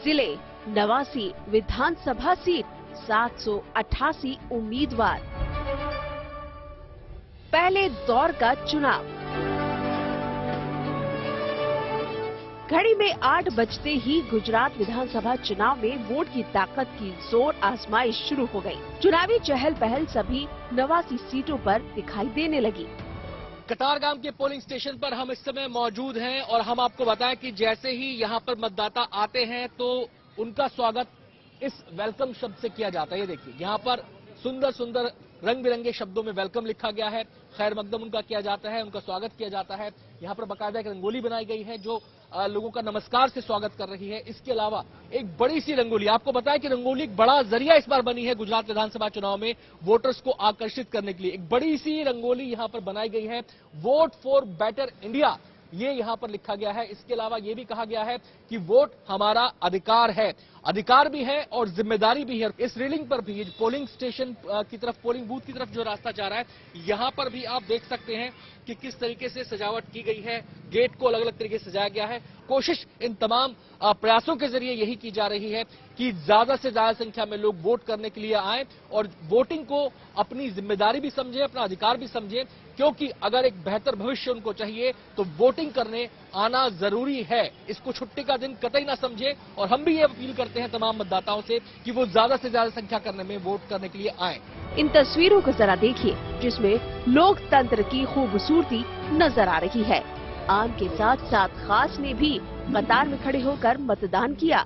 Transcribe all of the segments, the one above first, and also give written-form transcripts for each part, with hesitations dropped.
जिले 89 विधानसभा सीट 788 उम्मीदवार। पहले दौर का चुनाव। घड़ी में 8 बजते ही गुजरात विधानसभा चुनाव में वोट की ताकत की जोर आजमाइश शुरू हो गई। चुनावी चहल पहल सभी 89 सीटों पर दिखाई देने लगी। कतारगाम के पोलिंग स्टेशन पर हम इस समय मौजूद हैं और हम आपको बताएं कि जैसे ही यहां पर मतदाता आते हैं तो उनका स्वागत इस वेलकम शब्द से किया जाता है। ये देखिए, यहां पर सुंदर सुंदर रंग बिरंगे शब्दों में वेलकम लिखा गया है। खैर मकदम उनका किया जाता है, उनका स्वागत किया जाता है। यहाँ पर बाकायदा एक रंगोली बनाई गई है जो लोगों का नमस्कार से स्वागत कर रही है। इसके अलावा एक बड़ी सी रंगोली, आपको बताया कि रंगोली एक बड़ा जरिया इस बार बनी है गुजरात विधानसभा चुनाव में वोटर्स को आकर्षित करने के लिए। एक बड़ी सी रंगोली यहाँ पर बनाई गई है, वोट फॉर बेटर इंडिया, ये यहाँ पर लिखा गया है। इसके अलावा ये भी कहा गया है कि वोट हमारा अधिकार है, अधिकार भी है और जिम्मेदारी भी है। इस रेलिंग पर भी, पोलिंग स्टेशन की तरफ, पोलिंग बूथ की तरफ जो रास्ता जा रहा है, यहाँ पर भी आप देख सकते हैं कि किस तरीके से सजावट की गई है। गेट को अलग अलग तरीके से सजाया गया है। कोशिश इन तमाम प्रयासों के जरिए यही की जा रही है कि ज्यादा से ज्यादा संख्या में लोग वोट करने के लिए आए और वोटिंग को अपनी जिम्मेदारी भी समझे, अपना अधिकार भी समझे, क्योंकि अगर एक बेहतर भविष्य उनको चाहिए तो वोटिंग करने आना जरूरी है। इसको छुट्टी का दिन कतई ना समझे और हम भी ये अपील करते हैं तमाम मतदाताओं से कि वो ज्यादा से ज्यादा संख्या करने में वोट करने के लिए आए। इन तस्वीरों को जरा देखिए जिसमें लोकतंत्र की खूबसूरती नजर आ रही है। आम के साथ साथ खास ने भी कतार में खड़े होकर मतदान किया।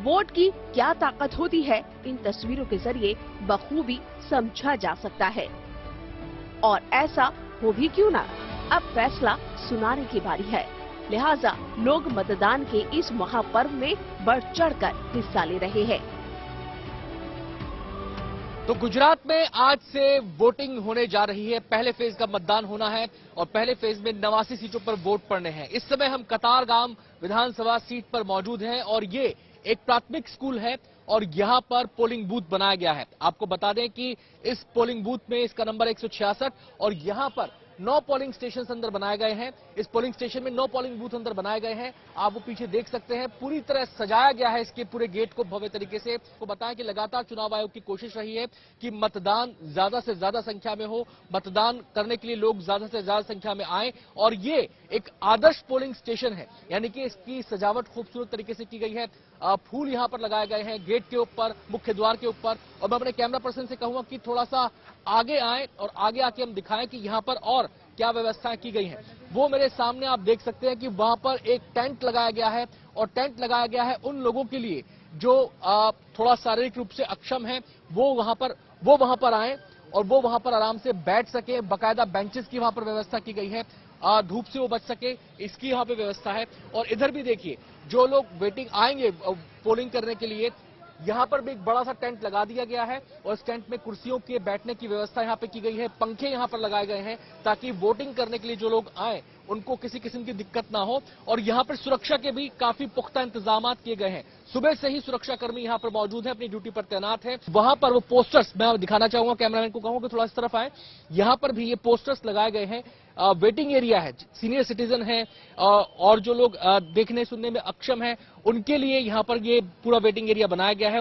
वोट की क्या ताकत होती है, इन तस्वीरों के जरिए बखूबी समझा जा सकता है। और ऐसा हो भी क्यों ना, अब फैसला सुनाने की बारी है। लिहाजा लोग मतदान के इस महापर्व में बढ़ चढ़कर हिस्सा ले रहे हैं। तो गुजरात में आज से वोटिंग होने जा रही है। पहले फेज का मतदान होना है और पहले फेज में 89 सीटों पर वोट पड़ने हैं। इस समय हम कतारगाम विधानसभा सीट पर मौजूद हैं और ये एक प्राथमिक स्कूल है और यहां पर पोलिंग बूथ बनाया गया है। आपको बता दें कि इस पोलिंग बूथ में इसका नंबर 166 और यहां पर 9 पोलिंग स्टेशन अंदर बनाए गए हैं। इस पोलिंग स्टेशन में 9 पोलिंग बूथ अंदर बनाए गए हैं। आप वो पीछे देख सकते हैं, पूरी तरह सजाया गया है इसके पूरे गेट को भव्य तरीके से। आपको बताएं कि लगातार चुनाव आयोग की कोशिश रही है कि मतदान ज्यादा से ज्यादा संख्या में हो, मतदान करने के लिए लोग ज्यादा से ज्यादा संख्या में आए और ये एक आदर्श पोलिंग स्टेशन है, यानी कि इसकी सजावट खूबसूरत तरीके से की गई है। फूल यहां पर लगाए गए हैं गेट के ऊपर, मुख्य द्वार के ऊपर। और मैं अपने कैमरा पर्सन से कहूंगा कि थोड़ा सा आगे आए और आगे आके हम दिखाएं कि यहां पर और क्या व्यवस्थाएं की गई हैं। वो मेरे सामने आप देख सकते हैं कि वहां पर एक टेंट लगाया गया है और टेंट लगाया गया है उन लोगों के लिए जो थोड़ा शारीरिक रूप से अक्षम है। वो वहां पर आए और वो वहां पर आराम से बैठ सके। बाकायदा बेंचेस की वहां पर व्यवस्था की गई है, धूप से वो बच सके, इसकी यहाँ पे व्यवस्था है। और इधर भी देखिए, जो लोग वेटिंग आएंगे पोलिंग करने के लिए, यहाँ पर भी एक बड़ा सा टेंट लगा दिया गया है और इस टेंट में कुर्सियों के बैठने की व्यवस्था यहाँ पे की गई है। पंखे यहाँ पर लगाए गए हैं ताकि वोटिंग करने के लिए जो लोग आए उनको किसी किस्म की दिक्कत ना हो। और यहाँ पर सुरक्षा के भी काफी पुख्ता इंतजाम किए गए हैं। सुबह से ही सुरक्षाकर्मी यहाँ पर मौजूद है, अपनी ड्यूटी पर तैनात है। वहां पर वो पोस्टर्स मैं दिखाना चाहूंगा, कैमरामैन को कहूंगा कि थोड़ा इस तरफ आए। यहाँ पर भी ये पोस्टर्स लगाए गए हैं। वेटिंग एरिया है, सीनियर सिटीजन है और जो लोग देखने सुनने में अक्षम है उनके लिए यहाँ पर ये पूरा वेटिंग एरिया बनाया गया है।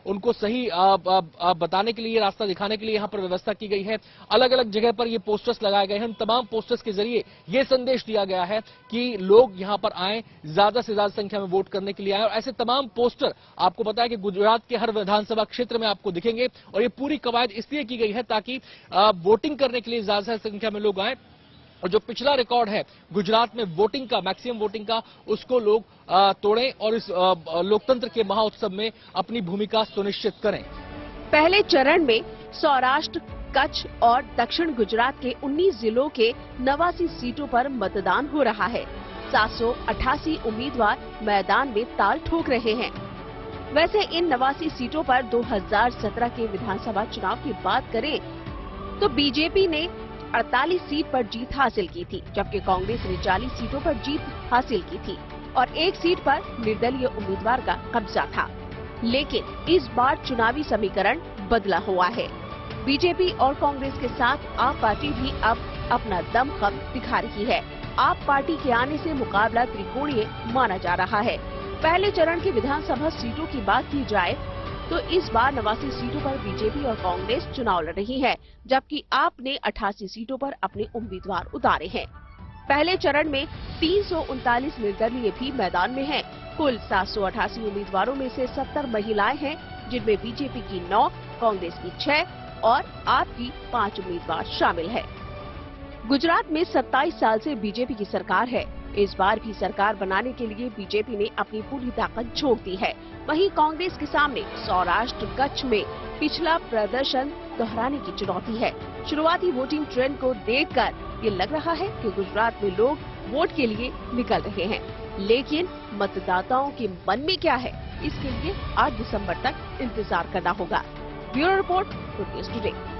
उनको सही बताने के लिए, रास्ता दिखाने के लिए यहाँ पर व्यवस्था की गई है। अलग अलग जगह पर ये पोस्टर्स लगाए गए हैं। उन तमाम पोस्टर्स के जरिए ये संदेश दिया गया है कि लोग यहाँ पर आए, ज्यादा से ज्यादा संख्या में वोट करने के लिए आए। और ऐसे तमाम पोस्टर आपको पता है कि गुजरात के हर विधानसभा क्षेत्र में आपको दिखेंगे और ये पूरी कवायद इसलिए की गई है ताकि वोटिंग करने के लिए ज्यादा से ज्यादा संख्या में लोग आए और जो पिछला रिकॉर्ड है गुजरात में वोटिंग का, मैक्सिमम वोटिंग का, उसको लोग तोड़ें और इस लोकतंत्र के महाउत्सव में अपनी भूमिका सुनिश्चित करें। पहले चरण में सौराष्ट्र, कच्छ और दक्षिण गुजरात के 19 जिलों के 89 सीटों पर मतदान हो रहा है। 788 उम्मीदवार मैदान में ताल ठोक रहे हैं। वैसे इन 89 सीटों पर 2017 के विधानसभा चुनाव की बात करें तो बीजेपी ने 48 सीट पर जीत हासिल की थी, जबकि कांग्रेस ने 40 सीटों पर जीत हासिल की थी और 1 सीट पर निर्दलीय उम्मीदवार का कब्जा था। लेकिन इस बार चुनावी समीकरण बदला हुआ है। बीजेपी और कांग्रेस के साथ आप पार्टी भी अब अपना दमखम दिखा रही है। आप पार्टी के आने से मुकाबला त्रिकोणीय माना जा रहा है। पहले चरण की विधानसभा सीटों की बात की जाए तो इस बार 89 सीटों पर बीजेपी और कांग्रेस चुनाव लड़ रही है, जबकि आप ने 88 सीटों पर अपने उम्मीदवार उतारे हैं। पहले चरण में 339 निर्दलीय भी मैदान में हैं। कुल 788 उम्मीदवारों में से 70 महिलाएं हैं, जिनमें बीजेपी की 9, कांग्रेस की 6 और आप की 5 उम्मीदवार शामिल है। गुजरात में 27 साल से बीजेपी की सरकार है। इस बार भी सरकार बनाने के लिए बीजेपी ने अपनी पूरी ताकत झोंक दी है। वहीं कांग्रेस के सामने सौराष्ट्र कच्छ में पिछला प्रदर्शन दोहराने की चुनौती है। शुरुआती वोटिंग ट्रेंड को देखकर ये लग रहा है कि गुजरात में लोग वोट के लिए निकल रहे हैं, लेकिन मतदाताओं के मन में क्या है, इसके लिए 8 दिसंबर तक इंतजार करना होगा। Bureau report, good news today.